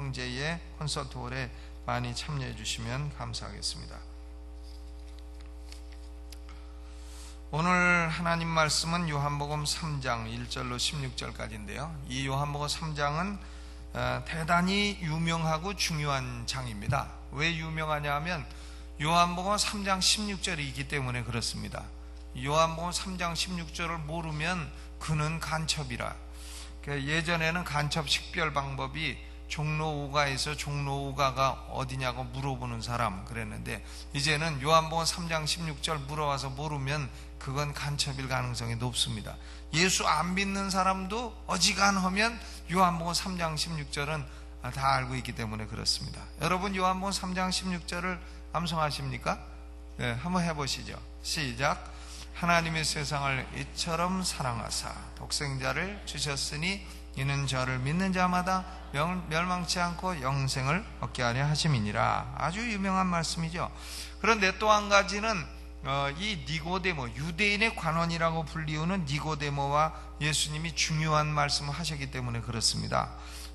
형제의 콘서트홀에 많이 참여해 주시면 감사하겠습니다. 오늘 하나님 말씀은 요한복음 3장 1절로 16절까지인데요. 이 요한복음 3장은 대단히 유명하고 중요한 장입니다. 왜 유명하냐 하면 요한복음 3장 16절이 있기 때문에 그렇습니다. 요한복음 3장 16절을 모르면 그는 간첩이라. 예전에는 간첩 식별 방법이 종로 5가에서 종로 5가가 어디냐고 물어보는 사람 그랬는데, 이제는 요한복음 3장 16절 물어와서 모르면 그건 간첩일 가능성이 높습니다. 예수 안 믿는 사람도 어지간하면 요한복음 3장 16절은 다 알고 있기 때문에 그렇습니다. 여러분, 요한복음 3장 16절을 암송하십니까? 네, 한번 해보시죠. 시작. 하나님의 세상을 이처럼 사랑하사 독생자를 주셨으니 이는 저를 믿는 자마다 멸망치 않고 영생을 얻게 하려 하심이니라. 아주 유명한 말씀이죠. 그런데 또 한 가지는 이 니고데모, 유대인의 관원이라고 불리우는 니고데모와 예수님이 중요한 말씀을 하셨기 때문에 그렇습니다.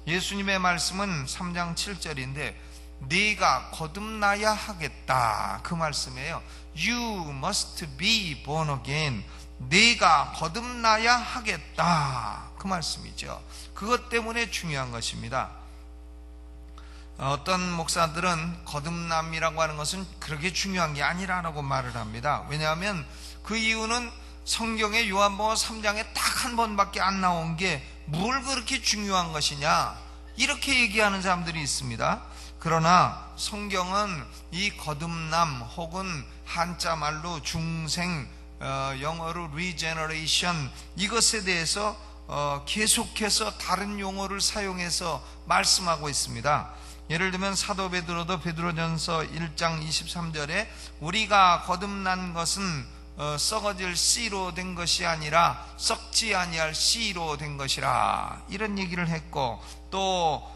예수님의 말씀은 3장 7절인데 네가 거듭나야 하겠다, 그 말씀이에요. You must be born again. 네가 거듭나야 하겠다, 그 말씀이죠. 그것 때문에 중요한 것입니다. 어떤 목사들은 거듭남이라고 하는 것은 그렇게 중요한 게 아니라고 말을 합니다. 왜냐하면 그 이유는 성경의 요한복음 3장에 딱 한 번밖에 안 나온 게 뭘 그렇게 중요한 것이냐, 이렇게 얘기하는 사람들이 있습니다. 그러나 성경은 이 거듭남 혹은 한자 말로 중생, 영어로 regeneration, 이것에 대해서 계속해서 다른 용어를 사용해서 말씀하고 있습니다. 예를 들면 사도 베드로도 베드로전서 1장 23절에 우리가 거듭난 것은 썩어질 씨로 된 것이 아니라 썩지 아니할 씨로 된 것이라, 이런 얘기를 했고, 또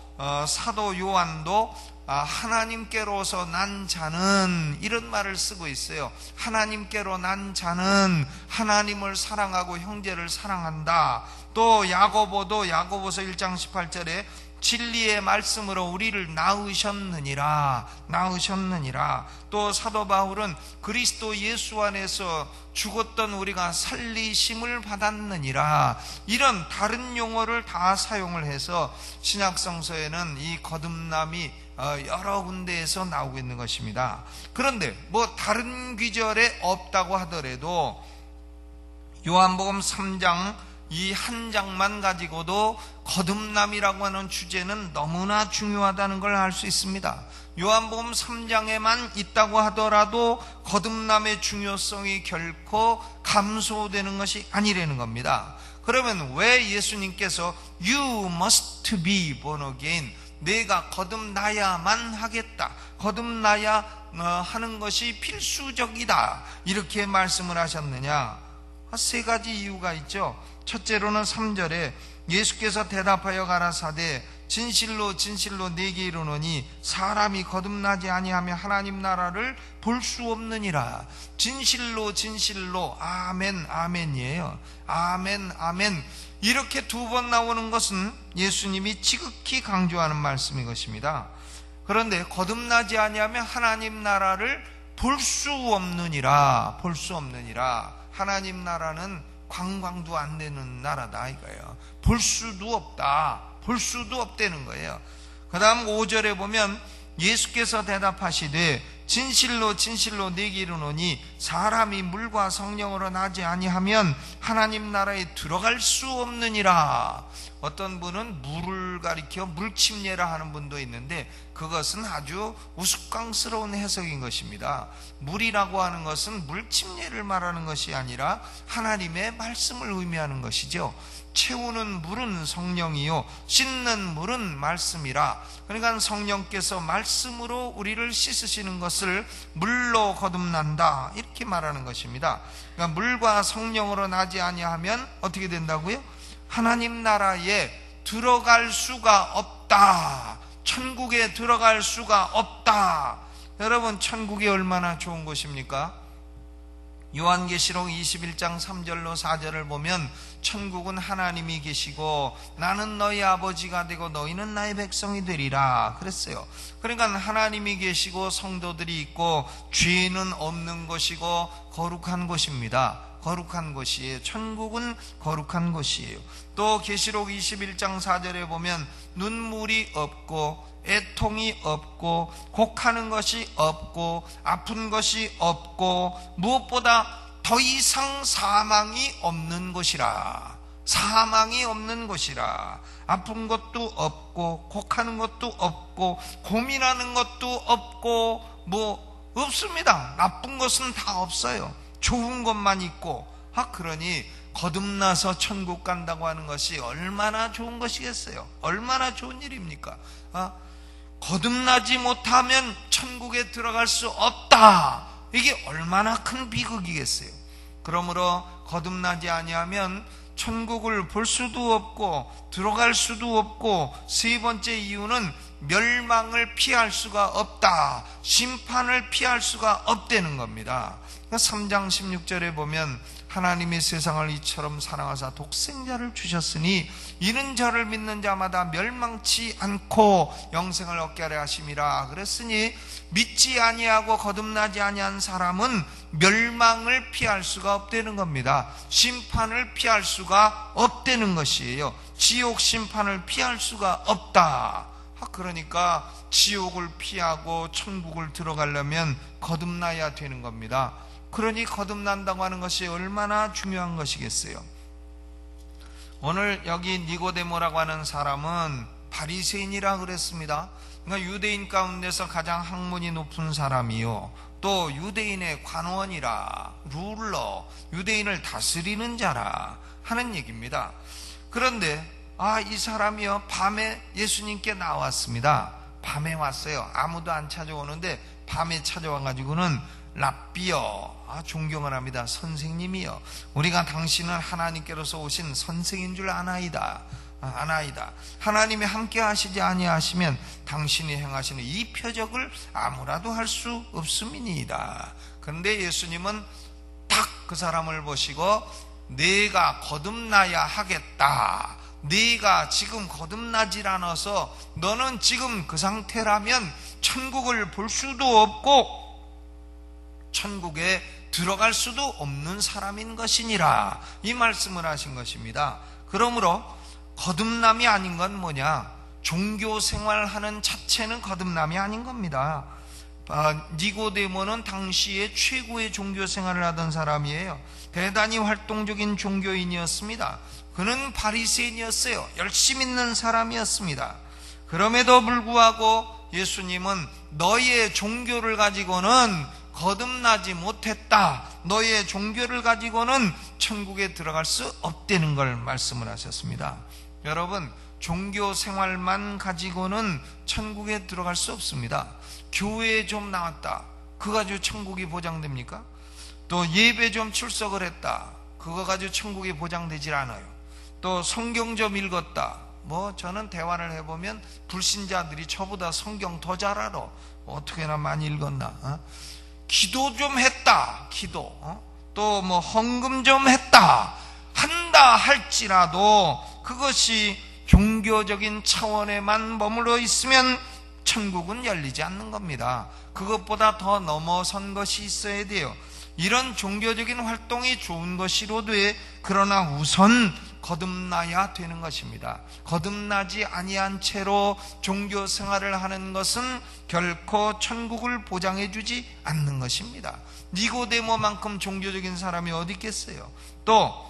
사도 요한도 하나님께로서 난 자는, 이런 말을 쓰고 있어요. 하나님께로 난 자는 하나님을 사랑하고 형제를 사랑한다. 또 야고보도 야고보서 1장 18절에 진리의 말씀으로 우리를 낳으셨느니라. 또 사도 바울은 그리스도 예수 안에서 죽었던 우리가 살리심을 받았느니라. 이런 다른 용어를 다 사용을 해서 신약성서에는 이 거듭남이 여러 군데에서 나오고 있는 것입니다. 그런데 뭐 다른 귀절에 없다고 하더라도 요한복음 3장 이 한 장만 가지고도 거듭남이라고 하는 주제는 너무나 중요하다는 걸 알 수 있습니다. 요한복음 3장에만 있다고 하더라도 거듭남의 중요성이 결코 감소되는 것이 아니라는 겁니다. 그러면 왜 예수님께서 You must be born again, 내가 거듭나야만 하겠다, 거듭나야 하는 것이 필수적이다, 이렇게 말씀을 하셨느냐? 세 가지 이유가 있죠. 첫째로는 3절에 예수께서 대답하여 가라사대 진실로 진실로 네게 이르노니 사람이 거듭나지 아니하며 하나님 나라를 볼 수 없느니라. 진실로 진실로, 아멘 아멘이에요. 아멘 아멘, 이렇게 두 번 나오는 것은 예수님이 지극히 강조하는 말씀인 것입니다. 그런데 거듭나지 아니하며 하나님 나라를 볼 수 없느니라. 하나님 나라는 관광도 안 되는 나라다 이거예요. 볼 수도 없다는 거예요. 그 다음 5절에 보면 예수께서 대답하시되 진실로 진실로 네게 이르노니 사람이 물과 성령으로 나지 아니하면 하나님 나라에 들어갈 수 없느니라. 어떤 분은 물을 가리켜 물침례라 하는 분도 있는데 그것은 아주 우스꽝스러운 해석인 것입니다. 물이라고 하는 것은 물침례를 말하는 것이 아니라 하나님의 말씀을 의미하는 것이죠. 채우는 물은 성령이요 씻는 물은 말씀이라. 그러니까 성령께서 말씀으로 우리를 씻으시는 것을 물로 거듭난다, 이렇게 말하는 것입니다. 그러니까 물과 성령으로 나지 아니하면 어떻게 된다고요? 하나님 나라에 들어갈 수가 없다. 천국에 들어갈 수가 없다. 여러분, 천국이 얼마나 좋은 곳입니까? 요한계시록 21장 3절로 4절을 보면 천국은 하나님이 계시고 나는 너희 아버지가 되고 너희는 나의 백성이 되리라 그랬어요. 그러니까 하나님이 계시고 성도들이 있고 죄는 없는 것이고 거룩한 곳입니다. 거룩한 곳이에요. 천국은 거룩한 곳이에요. 또 계시록 21장 4절에 보면 눈물이 없고 애통이 없고 곡하는 것이 없고 아픈 것이 없고 무엇보다 더 이상 사망이 없는 곳이라. 사망이 없는 곳이라. 아픈 것도 없고 곡하는 것도 없고 고민하는 것도 없고 뭐 없습니다. 나쁜 것은 다 없어요. 좋은 것만 있고. 그러니 거듭나서 천국 간다고 하는 것이 얼마나 좋은 것이겠어요. 얼마나 좋은 일입니까? 거듭나지 못하면 천국에 들어갈 수 없다. 이게 얼마나 큰 비극이겠어요. 그러므로 거듭나지 아니하면 천국을 볼 수도 없고 들어갈 수도 없고, 세 번째 이유는 멸망을 피할 수가 없다. 심판을 피할 수가 없다는 겁니다. 3장 16절에 보면 하나님이 세상을 이처럼 사랑하사 독생자를 주셨으니 이는 저를 믿는 자마다 멸망치 않고 영생을 얻게 하려 하심이라 그랬으니, 믿지 아니하고 거듭나지 아니한 사람은 멸망을 피할 수가 없다는 겁니다. 심판을 피할 수가 없다는 것이에요. 지옥 심판을 피할 수가 없다. 그러니까 지옥을 피하고 천국을 들어가려면 거듭나야 되는 겁니다. 그러니 거듭난다고 하는 것이 얼마나 중요한 것이겠어요. 오늘 여기 니고데모라고 하는 사람은 바리새인이라 그랬습니다. 그러니까 유대인 가운데서 가장 학문이 높은 사람이요, 또 유대인의 관원이라, 룰러, 유대인을 다스리는 자라 하는 얘기입니다. 그런데 이 사람이요 밤에 예수님께 나왔습니다. 밤에 왔어요. 아무도 안 찾아오는데 밤에 찾아와가지고는 랍비여, 존경을 합니다. 선생님이여, 우리가 당신은 하나님께로서 오신 선생인 줄 아나이다. 하나님이 함께 하시지 아니하시면 당신이 행하시는 이 표적을 아무라도 할 수 없음이니이다. 그런데 예수님은 딱 그 사람을 보시고 내가 거듭나야 하겠다. 네가 지금 거듭나질 않아서 너는 지금 그 상태라면 천국을 볼 수도 없고 천국에 들어갈 수도 없는 사람인 것이니라, 이 말씀을 하신 것입니다. 그러므로 거듭남이 아닌 건 뭐냐? 종교 생활하는 자체는 거듭남이 아닌 겁니다. 니고데모는 당시에 최고의 종교 생활을 하던 사람이에요. 대단히 활동적인 종교인이었습니다. 그는 바리새인이었어요. 열심히 있는 사람이었습니다. 그럼에도 불구하고 예수님은 너희의 종교를 가지고는 거듭나지 못했다. 너희의 종교를 가지고는 천국에 들어갈 수 없다는 걸 말씀을 하셨습니다. 여러분, 종교 생활만 가지고는 천국에 들어갈 수 없습니다. 교회에 좀 나왔다, 그거 가지고 천국이 보장됩니까? 또 예배 좀 출석을 했다, 그거 가지고 천국이 보장되질 않아요. 또 성경 좀 읽었다, 저는 대화를 해보면 불신자들이 저보다 성경 더 잘 알아. 어떻게나 많이 읽었나? 기도 좀 했다, 또 헌금 좀 한다 할지라도 그것이 종교적인 차원에만 머물러 있으면 천국은 열리지 않는 겁니다. 그것보다 더 넘어선 것이 있어야 돼요. 이런 종교적인 활동이 좋은 것이로되 그러나 우선 거듭나야 되는 것입니다. 거듭나지 아니한 채로 종교 생활을 하는 것은 결코 천국을 보장해 주지 않는 것입니다. 니고데모만큼 종교적인 사람이 어디 있겠어요. 또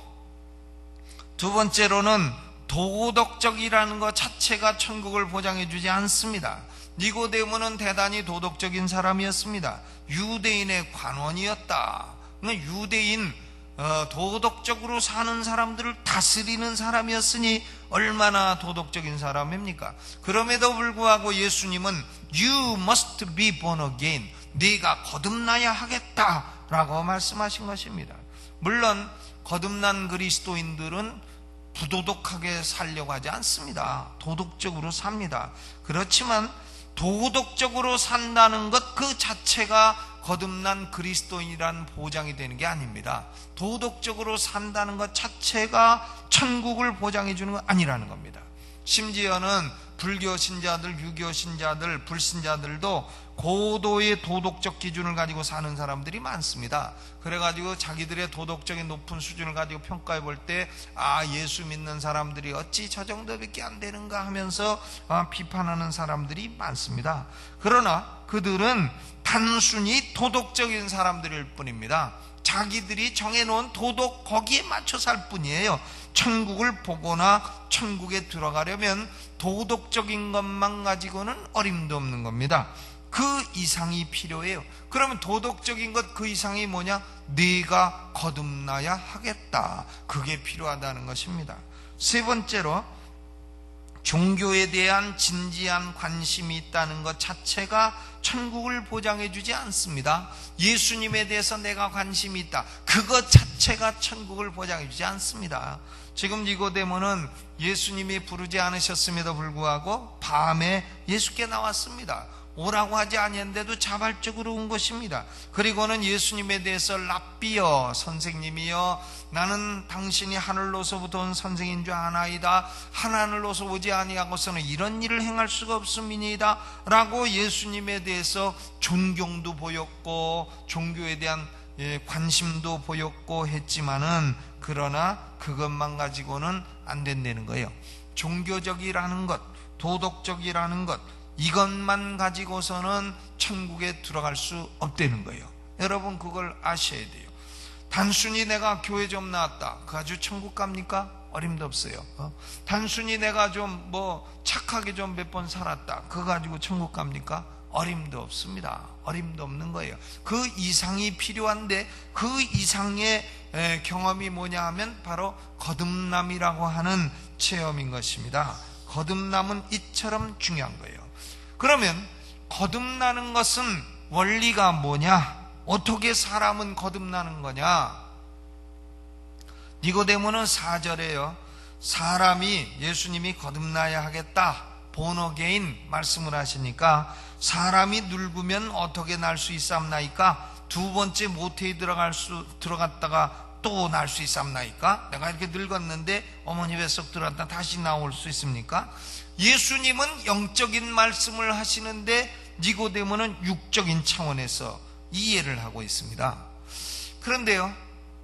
두 번째로는 도덕적이라는 것 자체가 천국을 보장해 주지 않습니다. 니고데모는 대단히 도덕적인 사람이었습니다. 유대인의 관원이었다. 유대인 도덕적으로 사는 사람들을 다스리는 사람이었으니 얼마나 도덕적인 사람입니까? 그럼에도 불구하고 예수님은 You must be born again, 네가 거듭나야 하겠다라고 말씀하신 것입니다. 물론 거듭난 그리스도인들은 부도덕하게 살려고 하지 않습니다. 도덕적으로 삽니다. 그렇지만 도덕적으로 산다는 것 그 자체가 거듭난 그리스도인이란 보장이 되는 게 아닙니다. 도덕적으로 산다는 것 자체가 천국을 보장해 주는 건 아니라는 겁니다. 심지어는 불교 신자들, 유교 신자들, 불신자들도 고도의 도덕적 기준을 가지고 사는 사람들이 많습니다. 그래가지고 자기들의 도덕적인 높은 수준을 가지고 평가해 볼 때 예수 믿는 사람들이 어찌 저 정도밖에 안 되는가 하면서 비판하는 사람들이 많습니다. 그러나 그들은 단순히 도덕적인 사람들일 뿐입니다. 자기들이 정해놓은 도덕 거기에 맞춰 살 뿐이에요. 천국을 보거나 천국에 들어가려면 도덕적인 것만 가지고는 어림도 없는 겁니다. 그 이상이 필요해요. 그러면 도덕적인 것 그 이상이 뭐냐? 네가 거듭나야 하겠다. 그게 필요하다는 것입니다. 세 번째로, 종교에 대한 진지한 관심이 있다는 것 자체가 천국을 보장해 주지 않습니다. 예수님에 대해서 내가 관심이 있다, 그것 자체가 천국을 보장해 주지 않습니다. 지금 니고데모는 예수님이 부르지 않으셨음에도 불구하고 밤에 예수께 나왔습니다. 오라고 하지 아니했는데도 자발적으로 온 것입니다. 그리고는 예수님에 대해서 랍비여, 선생님이여, 나는 당신이 하늘로서부터 온 선생인 줄 아나이다. 하늘로서 오지 아니하고서는 이런 일을 행할 수가 없음이니이다 라고 예수님에 대해서 존경도 보였고 종교에 대한 관심도 보였고 했지만은, 그러나 그것만 가지고는 안 된다는 거예요. 종교적이라는 것, 도덕적이라는 것, 이것만 가지고서는 천국에 들어갈 수 없다는 거예요. 여러분 그걸 아셔야 돼요. 단순히 내가 교회 좀 나왔다, 그 아주 천국 갑니까? 어림도 없어요. 단순히 내가 좀 착하게 좀 몇 번 살았다, 그거 가지고 천국 갑니까? 어림도 없습니다. 어림도 없는 거예요. 그 이상이 필요한데, 그 이상의 경험이 뭐냐 하면 바로 거듭남이라고 하는 체험인 것입니다. 거듭남은 이처럼 중요한 거예요. 그러면 거듭나는 것은 원리가 뭐냐? 어떻게 사람은 거듭나는 거냐? 니고데모는 4절에요. 사람이, 예수님이 거듭나야 하겠다, born again 말씀을 하시니까, 사람이 늙으면 어떻게 날 수 있삼나이까? 두 번째 모태에 들어갔다가 또 날 수 있삼나이까? 내가 이렇게 늙었는데 어머니 뱃속 들어갔다 다시 나올 수 있습니까? 예수님은 영적인 말씀을 하시는데 니고데모는 육적인 차원에서 이해를 하고 있습니다. 그런데요,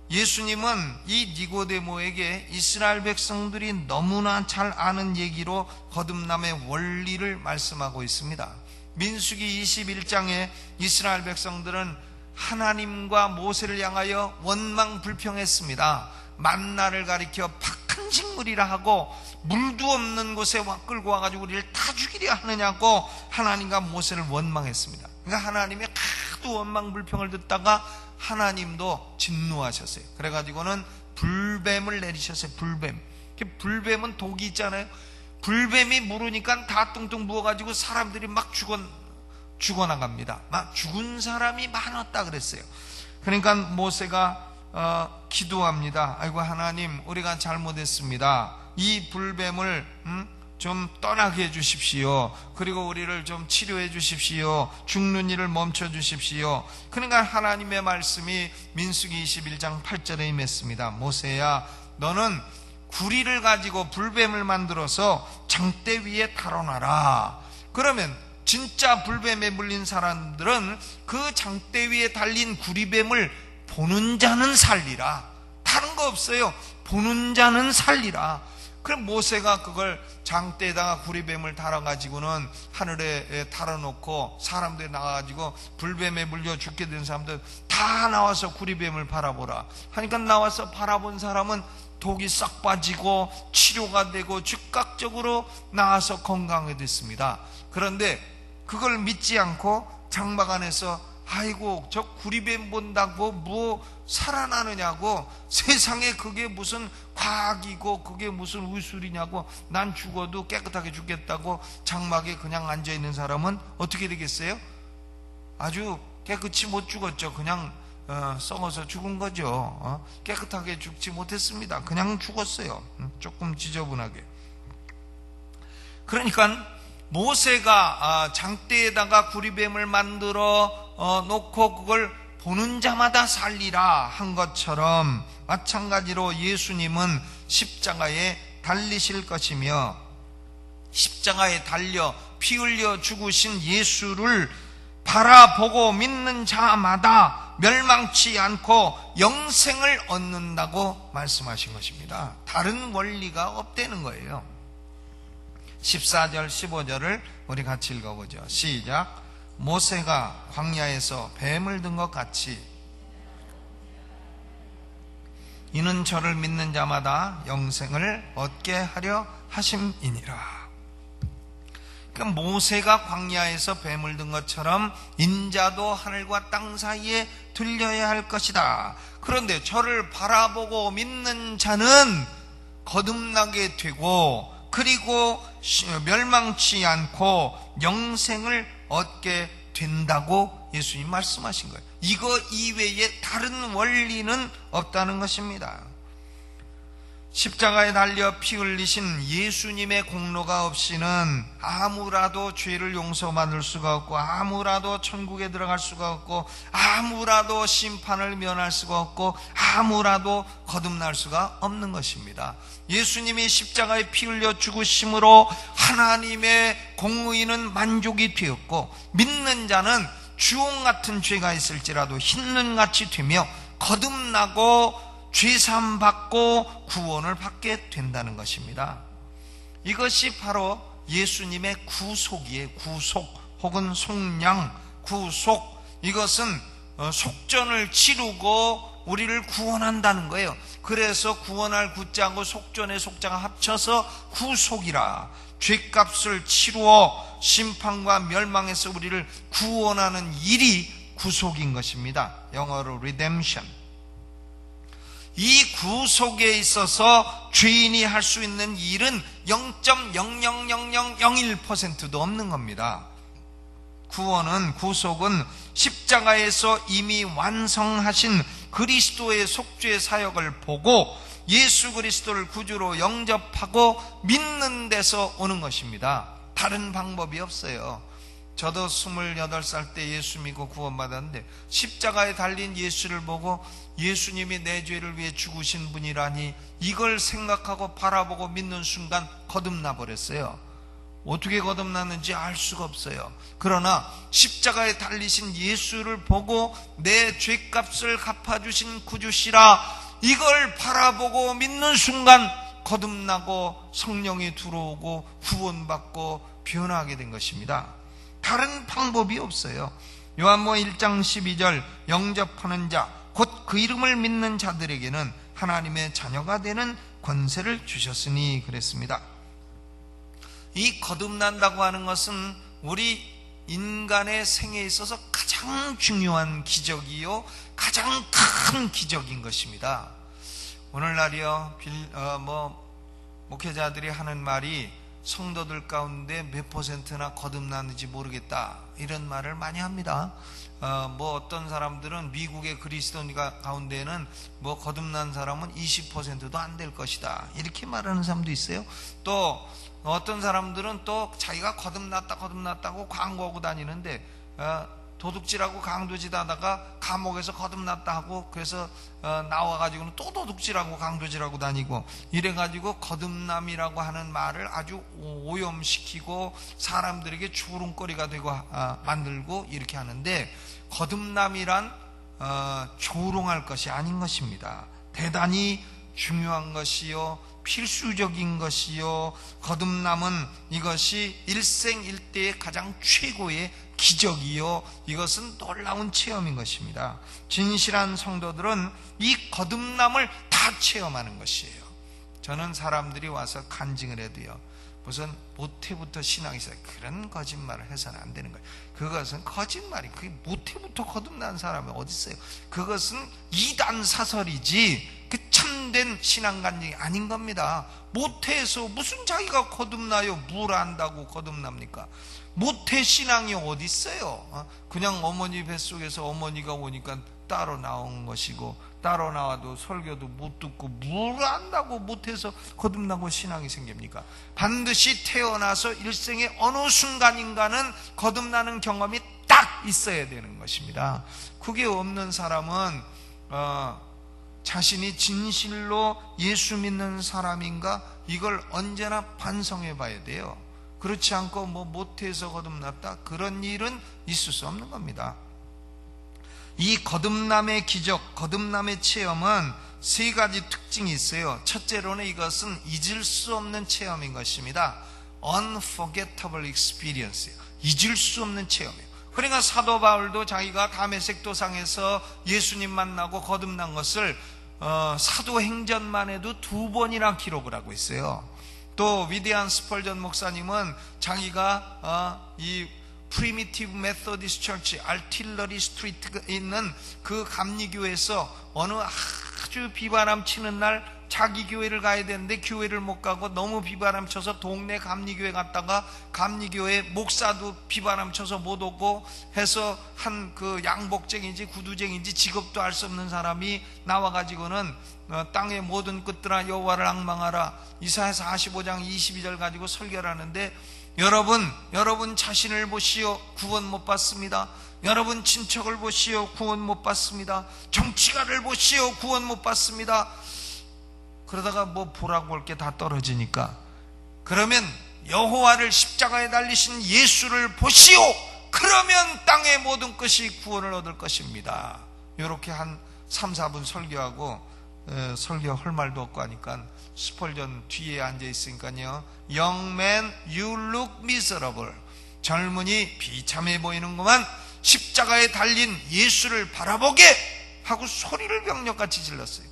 예수님은 이 니고데모에게 이스라엘 백성들이 너무나 잘 아는 얘기로 거듭남의 원리를 말씀하고 있습니다. 민수기 21장에 이스라엘 백성들은 하나님과 모세를 향하여 원망불평했습니다. 만나를 가리켜 박한 식물이라 하고 물도 없는 곳에 끌고 와가지고 우리를 다 죽이려 하느냐고 하나님과 모세를 원망했습니다. 그러니까 하나님의 하도 원망불평을 듣다가 하나님도 진노하셨어요. 그래가지고는 불뱀을 내리셨어요. 불뱀은 독이 있잖아요. 불뱀이 물으니까 다 뚱뚱 부어가지고 사람들이 막 죽어나갑니다. 막 죽은 사람이 많았다 그랬어요. 그러니까 모세가 기도합니다. 아이고 하나님, 우리가 잘못했습니다. 이 불뱀을 좀 떠나게 해주십시오. 그리고 우리를 좀 치료해 주십시오. 죽는 일을 멈춰 주십시오. 그러니까 하나님의 말씀이 민수기 21장 8절에 임했습니다. 모세야, 너는 구리를 가지고 불뱀을 만들어서 장대 위에 달아놔라. 그러면 진짜 불뱀에 물린 사람들은 그 장대 위에 달린 구리뱀을 보는 자는 살리라. 다른 거 없어요. 보는 자는 살리라. 그럼 모세가 그걸 장대에다가 구리뱀을 달아가지고는 하늘에 달아놓고 사람들이 나와가지고 불뱀에 물려 죽게 된 사람들 다 나와서 구리뱀을 바라보라 하니까, 나와서 바라본 사람은 독이 싹 빠지고 치료가 되고 즉각적으로 나와서 건강해졌습니다. 그런데 그걸 믿지 않고 장막 안에서 아이고 저 구리뱀 본다고 뭐 살아나느냐고, 세상에 그게 무슨 과학이고 그게 무슨 의술이냐고, 난 죽어도 깨끗하게 죽겠다고 장막에 그냥 앉아있는 사람은 어떻게 되겠어요? 아주 깨끗이 못 죽었죠. 그냥 썩어서 죽은 거죠. 깨끗하게 죽지 못했습니다. 그냥 죽었어요. 조금 지저분하게. 그러니까 모세가 장대에다가 구리뱀을 만들어 놓고 그걸 보는 자마다 살리라 한 것처럼 마찬가지로 예수님은 십자가에 달리실 것이며 십자가에 달려 피 흘려 죽으신 예수를 바라보고 믿는 자마다 멸망치 않고 영생을 얻는다고 말씀하신 것입니다. 다른 원리가 없다는 거예요. 14절 15절을 우리 같이 읽어보죠. 시작. 모세가 광야에서 뱀을 든 것 같이 이는 저를 믿는 자마다 영생을 얻게 하려 하심이니라. 그러니까 모세가 광야에서 뱀을 든 것처럼 인자도 하늘과 땅 사이에 들려야 할 것이다. 그런데 저를 바라보고 믿는 자는 거듭나게 되고 그리고 멸망치 않고 영생을 얻게 된다고 예수님 말씀하신 거예요. 이거 이외에 다른 원리는 없다는 것입니다. 십자가에 달려 피 흘리신 예수님의 공로가 없이는 아무라도 죄를 용서받을 수가 없고 아무라도 천국에 들어갈 수가 없고 아무라도 심판을 면할 수가 없고 아무라도 거듭날 수가 없는 것입니다. 예수님이 십자가에 피 흘려 죽으심으로 하나님의 공의는 만족이 되었고 믿는 자는 주홍 같은 죄가 있을지라도 흰눈같이 되며 거듭나고 죄사함 받고 구원을 받게 된다는 것입니다. 이것이 바로 예수님의 구속이에요. 구속 혹은 속량, 구속. 이것은 속전을 치르고 우리를 구원한다는 거예요. 그래서 구원할 구자하고 속전의 속자가 합쳐서 구속이라. 죄값을 치루어 심판과 멸망에서 우리를 구원하는 일이 구속인 것입니다. 영어로 redemption. 이 구속에 있어서 죄인이 할 수 있는 일은 0.00001%도 없는 겁니다. 구원은, 구속은 십자가에서 이미 완성하신 그리스도의 속죄 사역을 보고 예수 그리스도를 구주로 영접하고 믿는 데서 오는 것입니다. 다른 방법이 없어요. 저도 28살 때 예수 믿고 구원받았는데 십자가에 달린 예수를 보고 예수님이 내 죄를 위해 죽으신 분이라니 이걸 생각하고 바라보고 믿는 순간 거듭나 버렸어요. 어떻게 거듭났는지 알 수가 없어요. 그러나 십자가에 달리신 예수를 보고 내 죄값을 갚아주신 구주시라 이걸 바라보고 믿는 순간 거듭나고 성령이 들어오고 구원받고 변화하게 된 것입니다. 다른 방법이 없어요. 요한복음 1장 12절 영접하는 자 곧 그 이름을 믿는 자들에게는 하나님의 자녀가 되는 권세를 주셨으니 그랬습니다. 이 거듭난다고 하는 것은 우리 인간의 생에 있어서 가장 중요한 기적이요 가장 큰 기적인 것입니다. 오늘날이요 목회자들이 하는 말이 성도들 가운데 몇 %나 거듭나는지 모르겠다 이런 말을 많이 합니다. 어떤 사람들은 미국의 그리스도인가 가운데는 거듭난 사람은 20%도 안 될 것이다 이렇게 말하는 사람도 있어요. 또 어떤 사람들은 또 자기가 거듭났다고 광고하고 다니는데 도둑질하고 강도짓 하다가 감옥에서 거듭났다 하고 그래서 나와가지고는 또 도둑질하고 강도질하고 다니고 이래가지고 거듭남이라고 하는 말을 아주 오염시키고 사람들에게 조롱거리가 되고 만들고 이렇게 하는데 거듭남이란 조롱할 것이 아닌 것입니다. 대단히 중요한 것이요 필수적인 것이요 거듭남은 이것이 일생일대의 가장 최고의 기적이요 이것은 놀라운 체험인 것입니다. 진실한 성도들은 이 거듭남을 다 체험하는 것이에요. 저는 사람들이 와서 간증을 해도요 무슨 모태부터 신앙이 있어요. 그런 거짓말을 해서는 안 되는 거예요. 그것은 거짓말이 그게 모태부터 거듭난 사람이 어디 있어요. 그것은 이단 사설이지 그 참된 신앙 간증이 아닌 겁니다. 모태에서 무슨 자기가 거듭나요. 뭘 안다고 거듭납니까? 모태 신앙이 어디 있어요. 그냥 어머니 뱃속에서 어머니가 오니까 따로 나온 것이고 따로 나와도 설교도 못 듣고 뭘 안다고 못해서 거듭나고 신앙이 생깁니까? 반드시 태어나서 일생의 어느 순간인가는 거듭나는 경험이 딱 있어야 되는 것입니다. 그게 없는 사람은 자신이 진실로 예수 믿는 사람인가 이걸 언제나 반성해 봐야 돼요. 그렇지 않고 못해서 거듭났다, 그런 일은 있을 수 없는 겁니다. 이 거듭남의 기적, 거듭남의 체험은 세 가지 특징이 있어요. 첫째로는 이것은 잊을 수 없는 체험인 것입니다. Unforgettable experience예요. 잊을 수 없는 체험이에요. 그러니까 사도 바울도 자기가 다메섹 도상에서 예수님 만나고 거듭난 것을 사도행전만 해도 2번이나 기록을 하고 있어요. 또 위대한 스펄전 목사님은 자기가 이 프리미티브 메소디스트 처치 알틸러리 스트리트에 있는 그 감리교회에서 어느 아주 비바람 치는 날 자기 교회를 가야 되는데 교회를 못 가고 너무 비바람 쳐서 동네 감리교회 갔다가 감리교회 목사도 비바람 쳐서 못 오고 해서 한 그 양복쟁이인지 구두쟁이인지 직업도 알 수 없는 사람이 나와가지고는 땅의 모든 끝들아 여호와를 앙망하라, 이사야 45장 22절 가지고 설교를 하는데, 여러분 자신을 보시오, 구원 못 받습니다. 여러분 친척을 보시오, 구원 못 받습니다. 정치가를 보시오, 구원 못 받습니다. 그러다가 보라고 볼 게 다 떨어지니까, 그러면 여호와를 십자가에 달리신 예수를 보시오, 그러면 땅의 모든 것이 구원을 얻을 것입니다. 이렇게 한 3, 4분 설교하고 설교할 말도 없고 하니까 스펄전 뒤에 앉아 있으니까요, Young man, you look miserable. 젊은이 비참해 보이는구만. 십자가에 달린 예수를 바라보게 하고 소리를 병력같이 질렀어요.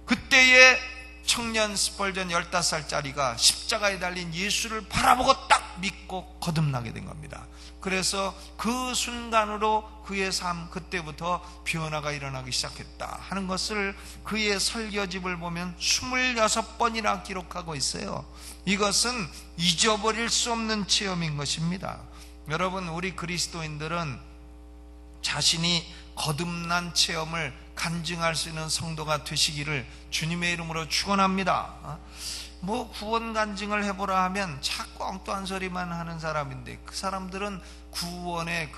그때의 청년 스펄전 15살짜리가 십자가에 달린 예수를 바라보고 딱 믿고 거듭나게 된 겁니다. 그래서 그 순간으로 그의 삶, 그때부터 변화가 일어나기 시작했다 하는 것을 그의 설교집을 보면 26번이나 기록하고 있어요. 이것은 잊어버릴 수 없는 체험인 것입니다. 여러분, 우리 그리스도인들은 자신이 거듭난 체험을 간증할 수 있는 성도가 되시기를 주님의 이름으로 축원합니다. 구원 간증을 해보라 하면 자꾸 엉뚱한 소리만 하는 사람인데, 그 사람들은 구원의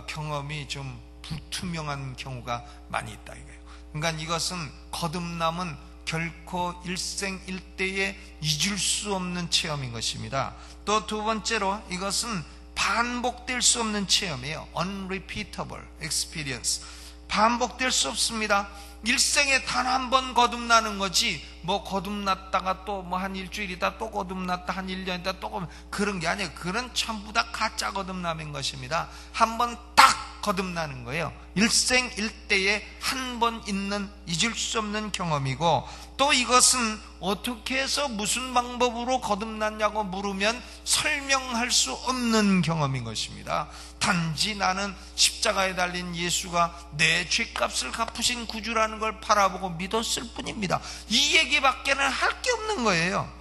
경험이 좀 불투명한 경우가 많이 있다 이거예요. 그러니까 이것은, 거듭남은 결코 일생일대에 잊을 수 없는 체험인 것입니다. 또 두 번째로, 이것은 반복될 수 없는 체험이에요. Unrepeatable experience. 반복될 수 없습니다. 일생에 단 한 번 거듭나는 거지, 거듭났다가 또 한 일주일 있다 또 거듭났다, 한 1년 있다 또 그런 게 아니에요. 그런 전부 다 가짜 거듭남인 것입니다. 한 번 딱 거듭나는 거예요. 일생일대에 한 번 있는 잊을 수 없는 경험이고, 또 이것은 어떻게 해서 무슨 방법으로 거듭났냐고 물으면 설명할 수 없는 경험인 것입니다. 단지 나는 십자가에 달린 예수가 내 죄값을 갚으신 구주라는 걸 바라보고 믿었을 뿐입니다. 이 얘기밖에는 할 게 없는 거예요.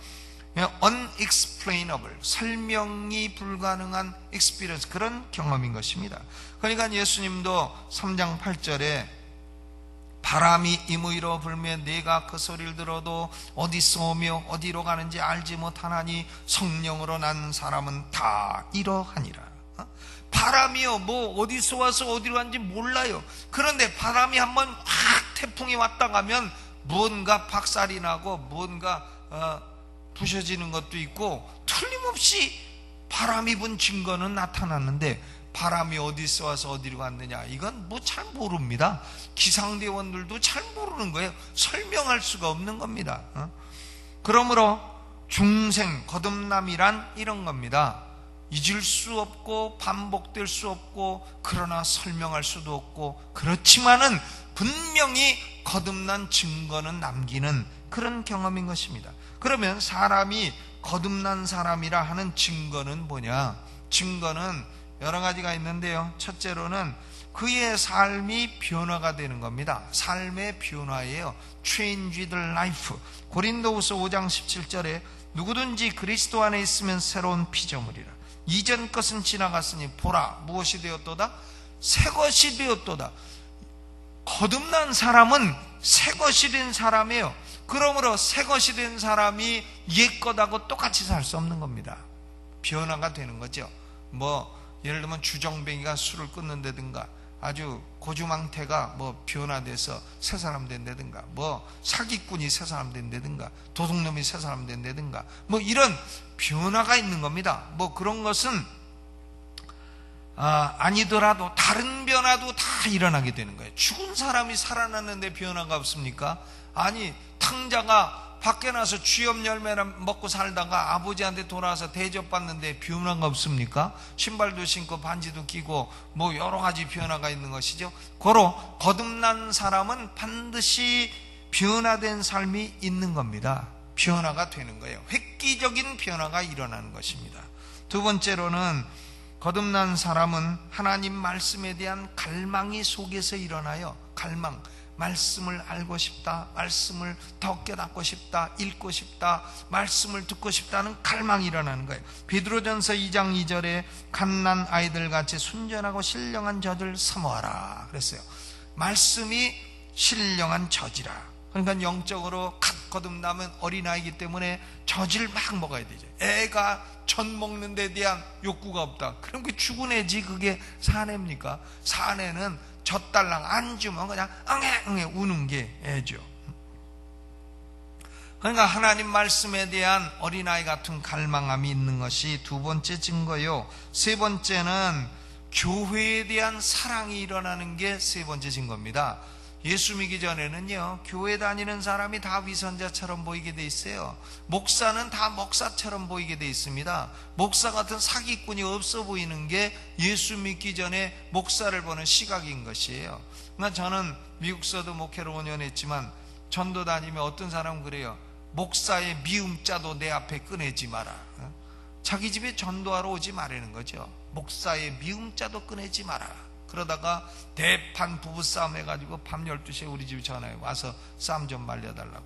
unexplainable, 설명이 불가능한 experience, 그런 경험인 것입니다. 그러니까 예수님도 3장 8절에 바람이 임의로 불며 내가 그 소리를 들어도 어디서 오며 어디로 가는지 알지 못하나니 성령으로 난 사람은 다 이러하니라. 바람이요, 어디서 와서 어디로 가는지 몰라요. 그런데 바람이 한번 확 태풍이 왔다 가면 무언가 박살이 나고 무언가 부셔지는 것도 있고, 틀림없이 바람이 분 증거는 나타났는데, 바람이 어디서 와서 어디로 갔느냐, 이건 잘 모릅니다. 기상대원들도 잘 모르는 거예요. 설명할 수가 없는 겁니다. 그러므로 중생 거듭남이란 이런 겁니다. 잊을 수 없고 반복될 수 없고, 그러나 설명할 수도 없고, 그렇지만은 분명히 거듭난 증거는 남기는 그런 경험인 것입니다. 그러면 사람이 거듭난 사람이라 하는 증거는 뭐냐? 증거는 여러 가지가 있는데요, 첫째로는 그의 삶이 변화가 되는 겁니다. 삶의 변화예요. Changed life. 고린도후서 5장 17절에 누구든지 그리스도 안에 있으면 새로운 피조물이라. 이전 것은 지나갔으니 보라, 무엇이 되었도다? 새 것이 되었도다. 거듭난 사람은 새 것이 된 사람이에요. 그러므로 새 것이 된 사람이 옛 것하고 똑같이 살 수 없는 겁니다. 변화가 되는 거죠. 예를 들면 주정뱅이가 술을 끊는다든가, 아주 고주망태가 뭐 변화돼서 새 사람 된다든가, 뭐 사기꾼이 새 사람 된다든가, 도둑놈이 새 사람 된다든가, 뭐 이런 변화가 있는 겁니다. 뭐 그런 것은 아니더라도 다른 변화도 다 일어나게 되는 거예요. 죽은 사람이 살아났는데 변화가 없습니까? 아니, 탕자가 밖에 나서 쥐업 열매를 먹고 살다가 아버지한테 돌아와서 대접받는데 변화가 없습니까? 신발도 신고 반지도 끼고 뭐 여러 가지 변화가 있는 것이죠. 고로 거듭난 사람은 반드시 변화된 삶이 있는 겁니다. 변화가 되는 거예요. 획기적인 변화가 일어나는 것입니다. 두 번째로는 거듭난 사람은 하나님 말씀에 대한 갈망이 속에서 일어나요. 갈망. 말씀을 알고 싶다, 말씀을 더 깨닫고 싶다, 읽고 싶다, 말씀을 듣고 싶다는 갈망이 일어나는 거예요. 베드로전서 2장 2절에 갓난 아이들같이 순전하고 신령한 젖을 사모하라 그랬어요. 말씀이 신령한 젖이라. 그러니까 영적으로 갓 거듭나면 어린아이기 때문에 젖을 막 먹어야 되죠. 애가 젖 먹는 데 대한 욕구가 없다. 그럼 그 죽은 애지 그게 사내입니까? 사내는 젖달랑 안 주면 그냥 응애 우는 게 애죠. 그러니까 하나님 말씀에 대한 어린아이 같은 갈망함이 있는 것이 두 번째 증거요. 세 번째는 교회에 대한 사랑이 일어나는 게 세 번째 증거입니다. 예수 믿기 전에는요, 교회 다니는 사람이 다 위선자처럼 보이게 돼 있어요. 목사는 다 목사처럼 보이게 돼 있습니다. 목사 같은 사기꾼이 없어 보이는 게 예수 믿기 전에 목사를 보는 시각인 것이에요. 그러니까 저는 미국서도 목회로 5년 했지만 전도 다니면 어떤 사람은 그래요. 목사의 미음자도 내 앞에 꺼내지 마라. 자기 집에 전도하러 오지 말라는 거죠. 목사의 미음자도 꺼내지 마라. 그러다가 대판 부부싸움 해가지고 밤 12시에 우리 집에 전화해 와서 쌈 좀 말려달라고.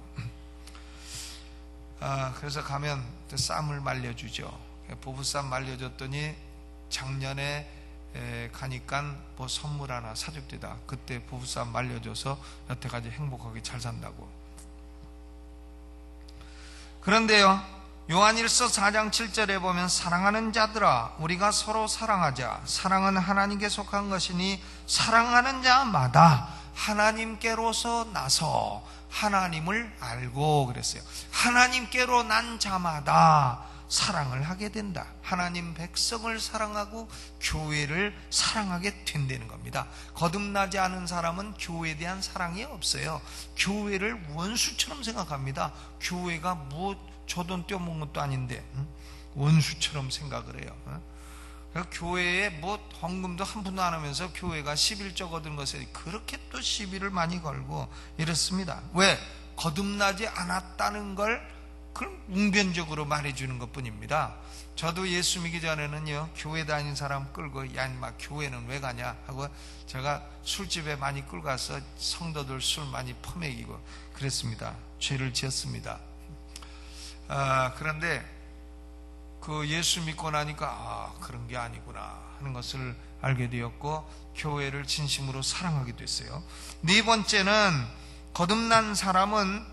그래서 가면 쌈을 말려주죠. 부부쌈 말려줬더니 작년에 가니까 뭐 선물 하나 사줬대다. 그때 부부쌈 말려줘서 여태까지 행복하게 잘 산다고. 그런데요, 요한일서 4장 7절에 보면 사랑하는 자들아 우리가 서로 사랑하자. 사랑은 하나님께 속한 것이니 사랑하는 자마다 하나님께로서 나서 하나님을 알고 그랬어요. 하나님께로 난 자마다 사랑을 하게 된다. 하나님 백성을 사랑하고 교회를 사랑하게 된다는 겁니다. 거듭나지 않은 사람은 교회에 대한 사랑이 없어요. 교회를 원수처럼 생각합니다. 교회가 뭐 저돈 떼어먹은 것도 아닌데 원수처럼 생각을 해요. 교회에 뭐 헌금도 한 푼도 안 하면서 교회가 11조 거둔 것에 그렇게 또 시비를 많이 걸고 이렇습니다. 왜? 거듭나지 않았다는 걸 그럼 웅변적으로 말해주는 것 뿐입니다. 저도 예수 믿기 전에는요, 교회 다니는 사람 끌고 야 인마 교회는 왜 가냐 하고 제가 술집에 많이 끌고 가서 성도들 술 많이 퍼먹이고 그랬습니다. 죄를 지었습니다. 그런데 그 예수 믿고 나니까 그런 게 아니구나 하는 것을 알게 되었고 교회를 진심으로 사랑하게 됐어요. 네 번째는 거듭난 사람은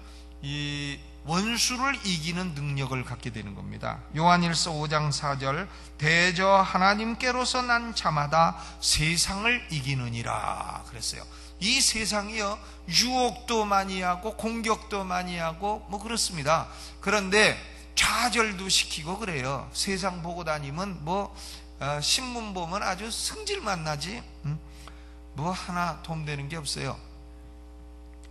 이 원수를 이기는 능력을 갖게 되는 겁니다. 요한일서 5장 4절 대저 하나님께로서 난 자마다 세상을 이기느니라 그랬어요. 이 세상이요, 유혹도 많이 하고 공격도 많이 하고 뭐 그렇습니다. 그런데 좌절도 시키고 그래요. 세상 보고 다니면 뭐 신문 보면 아주 승질만 나지 뭐 하나 도움되는 게 없어요.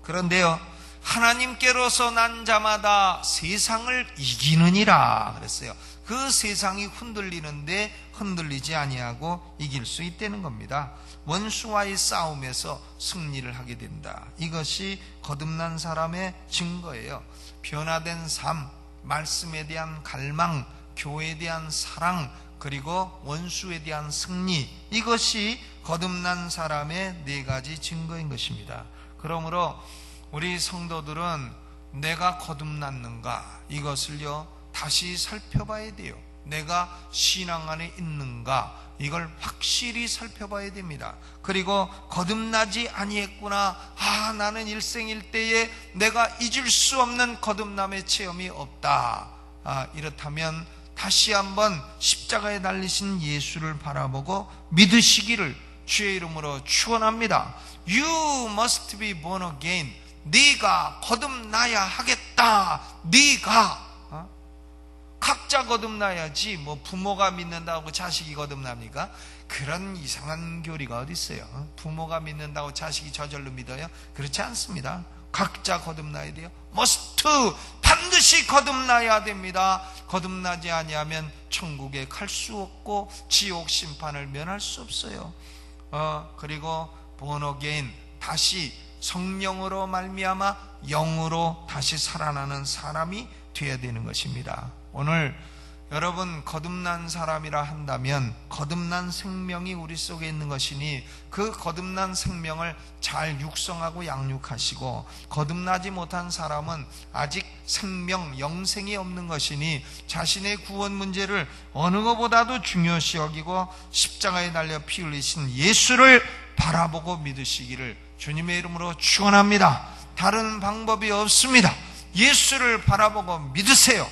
그런데요, 하나님께로서 난 자마다 세상을 이기느니라 그랬어요. 그 세상이 흔들리는데 흔들리지 아니하고 이길 수 있다는 겁니다. 원수와의 싸움에서 승리를 하게 된다. 이것이 거듭난 사람의 증거예요. 변화된 삶, 말씀에 대한 갈망, 교회에 대한 사랑, 그리고 원수에 대한 승리, 이것이 거듭난 사람의 네 가지 증거인 것입니다. 그러므로 우리 성도들은 내가 거듭났는가 이것을요 다시 살펴봐야 돼요. 내가 신앙 안에 있는가 이걸 확실히 살펴봐야 됩니다. 그리고 거듭나지 아니했구나, 나는 일생일대에 내가 잊을 수 없는 거듭남의 체험이 없다, 이렇다면 다시 한번 십자가에 달리신 예수를 바라보고 믿으시기를 주의 이름으로 축원합니다. You must be born again. 네가 거듭나야 하겠다. 네가 각자 거듭나야지 뭐 부모가 믿는다고 자식이 거듭납니까? 그런 이상한 교리가 어디 있어요? 부모가 믿는다고 자식이 저절로 믿어요? 그렇지 않습니다. 각자 거듭나야 돼요. must, 반드시 거듭나야 됩니다. 거듭나지 아니하면 천국에 갈 수 없고 지옥 심판을 면할 수 없어요. 그리고 born again, 다시 성령으로 말미암아 영으로 다시 살아나는 사람이 되어야 되는 것입니다. 오늘 여러분 거듭난 사람이라 한다면 거듭난 생명이 우리 속에 있는 것이니 그 거듭난 생명을 잘 육성하고 양육하시고, 거듭나지 못한 사람은 아직 생명, 영생이 없는 것이니 자신의 구원 문제를 어느 것보다도 중요시 여기고 십자가에 달려 피 흘리신 예수를 바라보고 믿으시기를 주님의 이름으로 축원합니다. 다른 방법이 없습니다. 예수를 바라보고 믿으세요.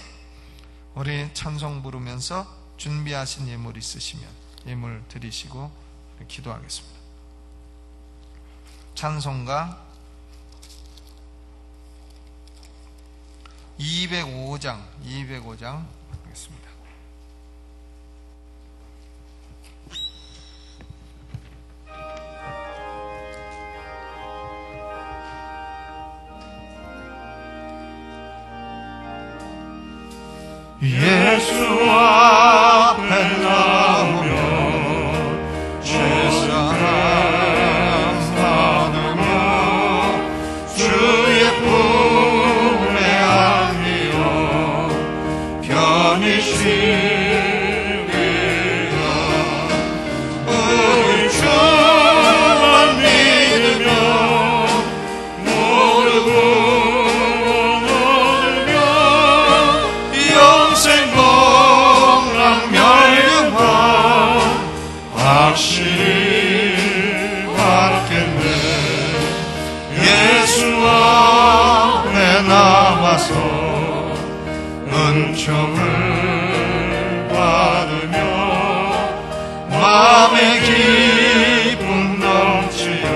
우리 찬송 부르면서 준비하신 예물 있으시면 예물 드리시고 기도하겠습니다. 찬송가 205장 하겠습니다. 예수 앞에 나오며 죄사함 받으며 주의 품에 안기어 편히 쉬리라. 우리 주만 믿으며 모르고 확실히 받겠네. 예수 앞에 나와서 은총을 받으며 마음의 기쁨 넘치어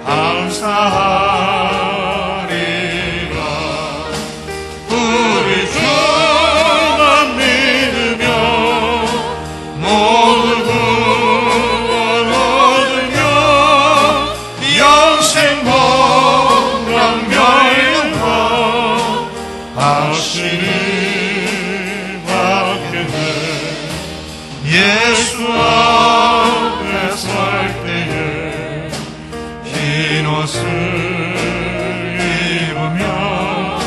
감사하리라. 우리 주만 믿으며 모두 예수 앞에 설 때에 흰 옷을 입으며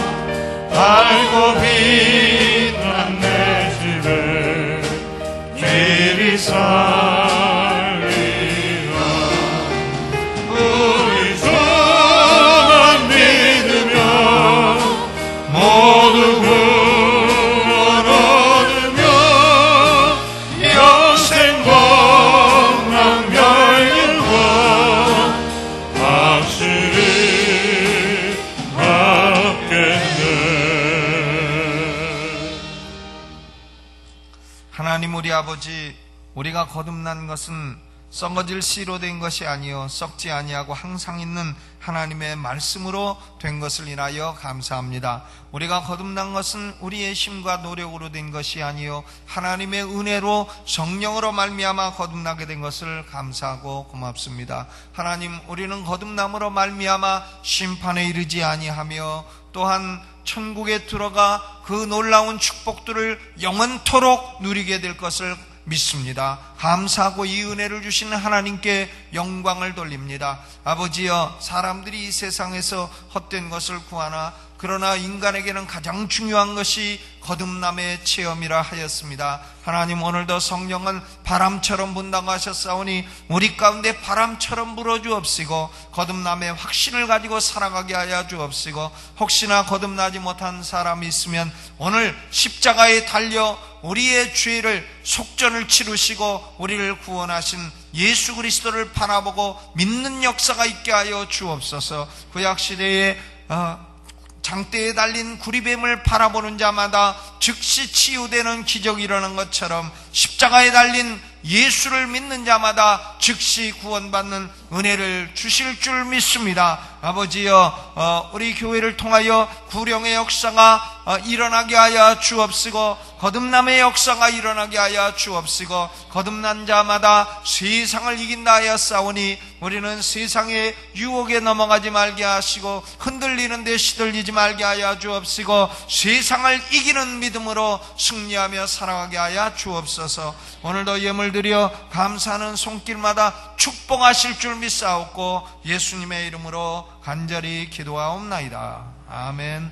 밝고 빛난 내 집에 길이 살리라. 우리 주만 믿으며 모두 구원 얻으며 영생 복락 멸류관 확실히 받겠네. 하나님 우리 아버지, 우리가 거듭난 것은 썩어질 씨로 된 것이 아니요 썩지 아니하고 항상 있는 하나님의 말씀으로 된 것을 인하여 감사합니다. 우리가 거듭난 것은 우리의 힘과 노력으로 된 것이 아니요 하나님의 은혜로 성령으로 말미암아 거듭나게 된 것을 감사하고 고맙습니다. 하나님, 우리는 거듭남으로 말미암아 심판에 이르지 아니하며 또한 천국에 들어가 그 놀라운 축복들을 영원토록 누리게 될 것을 믿습니다. 감사하고 이 은혜를 주신 하나님께 영광을 돌립니다. 아버지여, 사람들이 이 세상에서 헛된 것을 구하나 그러나 인간에게는 가장 중요한 것이 거듭남의 체험이라 하였습니다. 하나님, 오늘도 성령은 바람처럼 분다고 하셨사오니 우리 가운데 바람처럼 불어주옵시고 거듭남의 확신을 가지고 살아가게 하여 주옵시고, 혹시나 거듭나지 못한 사람이 있으면 오늘 십자가에 달려 우리의 죄를 속전을 치르시고 우리를 구원하신 예수 그리스도를 바라보고 믿는 역사가 있게 하여 주옵소서. 구약시대에 장대에 달린 구리뱀을 바라보는 자마다 즉시 치유되는 기적이 일어난 것처럼 십자가에 달린 예수를 믿는 자마다 즉시 구원받는 은혜를 주실 줄 믿습니다. 아버지여, 우리 교회를 통하여 구령의 역사가 일어나게 하여 주옵시고, 거듭남의 역사가 일어나게 하여 주옵시고, 거듭난 자마다 세상을 이긴다 하여 싸우니 우리는 세상의 유혹에 넘어가지 말게 하시고 흔들리는 데 시들리지 말게 하여 주옵시고, 세상을 이기는 믿음으로 승리하며 살아가게 하여 주옵소서. 오늘도 예물 드려 감사하는 손길마다 축복하실 줄 믿사옵고 예수님의 이름으로 간절히 기도하옵나이다. 아멘.